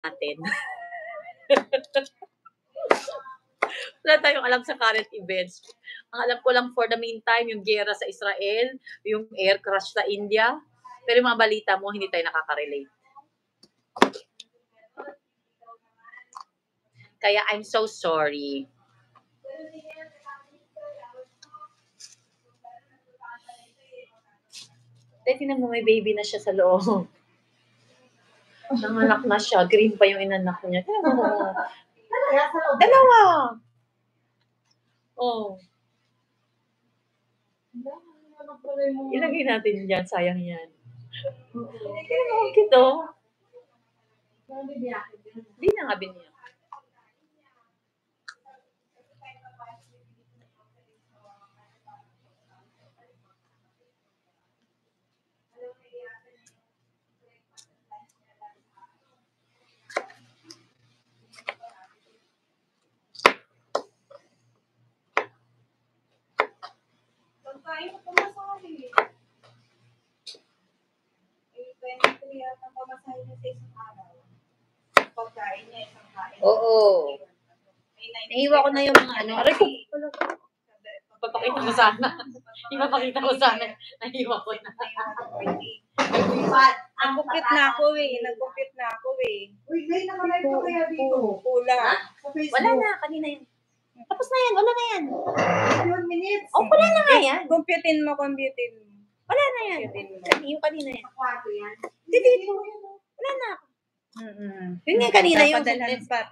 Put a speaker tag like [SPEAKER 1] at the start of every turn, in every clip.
[SPEAKER 1] natin. Wala tayong alam sa current events. Ang alam ko lang for the meantime, yung gera sa Israel, yung air crash sa India. Pero yung mga balita mo, hindi tayo nakaka-relate. Kaya I'm so sorry. Tingnan mo, may baby na siya sa loob. Nanganak na siya. Green pa yung inanak niya. Tingnan mo. Dalawa. Oh. Ilagay natin dyan. Sayang yan. Tingnan mo, ang cute, oh. Hindi na nga biniyak.
[SPEAKER 2] Pagkain mo pamasahe. 23 at ang pamasahe niya sa isang araw. Pagkain niya isang kain.
[SPEAKER 1] Oo. Nahiwa ko na yung mga ano. Aray ko. Papakita ko sana. Ipapakita ko sana. Nahiwa ko na.
[SPEAKER 2] Nag-compute na ako eh. Nag-compute na ako eh. Uy, Gay, nakalive ko kaya dito. Pula.
[SPEAKER 1] Wala na. Kanina yun. Tapos na yan. Wala na yan.
[SPEAKER 2] 1 minutes.
[SPEAKER 1] Oh, wala na nga yan.
[SPEAKER 2] Computein mo, computein mo.
[SPEAKER 1] Wala na yan. Yung kanina yan.
[SPEAKER 2] Sa kwarto yan.
[SPEAKER 1] Hindi dito. Wala na. Yun nga kanina yung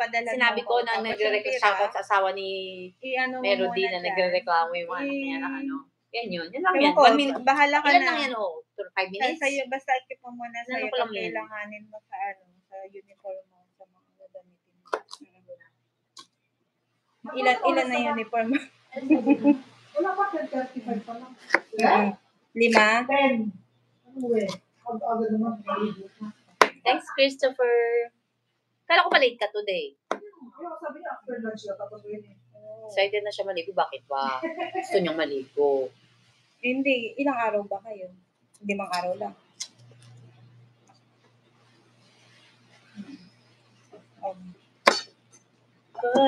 [SPEAKER 1] sinabi ko na nagre-reklamo sa asawa ni Melody na nagre-reklamo yung mga anak niya na ano. Yan yun. Yan lang yan. 1 minute.
[SPEAKER 2] Bahala ka
[SPEAKER 1] Ilan
[SPEAKER 2] na.
[SPEAKER 1] lang yan, oh. 5 minutes.
[SPEAKER 2] Sa'yo, basta ikip mo muna sa'yo
[SPEAKER 1] Ano ko lang
[SPEAKER 2] kung
[SPEAKER 1] yan?
[SPEAKER 2] kailanganin mo sa ano, sa uniform mo, sa mga gagamitin mo. Ilan na uniform mo?
[SPEAKER 3] Wala pa 35 pa lang.
[SPEAKER 2] 5?
[SPEAKER 3] 10. Ano eh? Agad naman.
[SPEAKER 1] Thanks, Christopher. Kala ko malate ka today.
[SPEAKER 3] Sabi niya after lunch na tapos yun eh.
[SPEAKER 1] Excited na siya maligo. Bakit ba? Gusto niyang maligo.
[SPEAKER 2] Hindi. Ilang araw ba kayo? 5 araw lang. Oo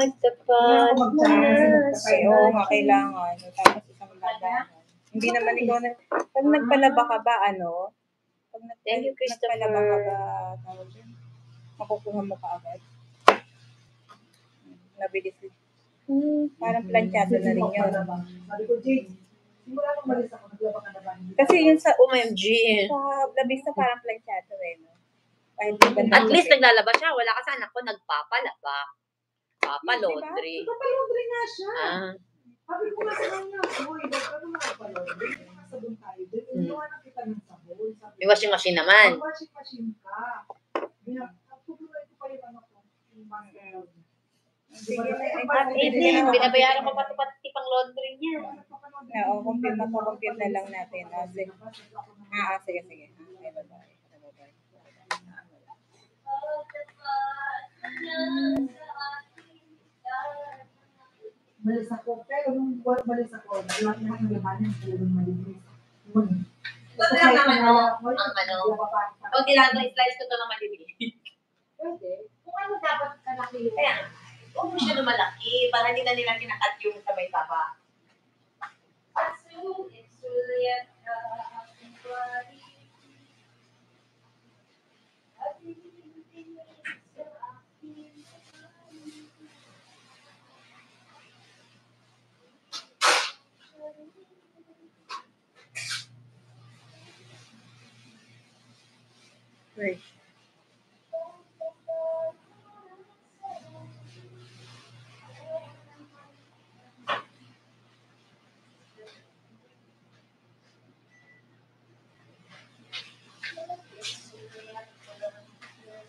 [SPEAKER 2] nga, kailangan. Tapos isang labanan. Hindi naman ikaw na, pag nagpalaba ka ba, ano? Pag
[SPEAKER 1] Thank you, Christopher.
[SPEAKER 2] nagpalaba ka ba, tawag yun? Makukuha mo ka agad. Nabilis. Parang planchado na rin yun.
[SPEAKER 3] Sabi ko, Jade, simula nung malis ako, naglaba ka na ba?
[SPEAKER 2] Kasi yun sa,
[SPEAKER 1] OMG.
[SPEAKER 2] sa labis na parang planchado eh, no? Kahit
[SPEAKER 1] At least naglalaba siya. Wala ka sa anak ko, nagpapalaba. Papa-laundry.
[SPEAKER 3] Nagpapalaundry nga siya.
[SPEAKER 1] Ah.
[SPEAKER 3] Sabi ko nga sa kanya, boy, ano mga palaundry? Sabon tayo. Iniwan na kita ng sabon.
[SPEAKER 1] May washing machine naman.
[SPEAKER 3] Washing machine ka. Tutuloy ko pa yung ano ko. Yung mga
[SPEAKER 1] At 18, binabayaran ko pati pang laundry niya.
[SPEAKER 2] Oo, compute na lang natin. Sige. Sige. Bye-bye.
[SPEAKER 3] Malis ako. Pero nung malis ako, lahat ng labanan, yung malinis.
[SPEAKER 1] Ito lang naman ang ano. Pag ginagawa, slice ko ito ng maliliit.
[SPEAKER 3] Pwede. Kung ano dapat kalaki yun.
[SPEAKER 1] Kaya, huwag mo siya na malaki para hindi na nila kinakat yung sabay taba.
[SPEAKER 2] Right.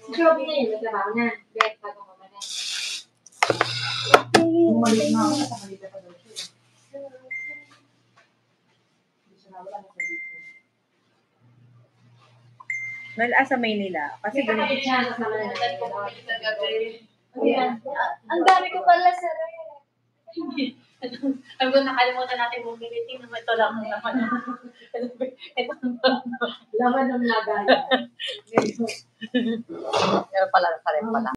[SPEAKER 3] Si Joby na yun, nagtrabaho na. Dahil bago ko na. Bumalik na ako, nakamalita pa daw siya. Hindi siya nawala na sa dito.
[SPEAKER 2] Sa Maynila. Kasi
[SPEAKER 3] Kapit siya, kasama na natin.
[SPEAKER 1] Ang dami ko pala sa Alam ko, nakalimutan natin bumili. Tingnan mo, ito lang naman.
[SPEAKER 3] Laman ng lagay.
[SPEAKER 1] Pero pala, pala.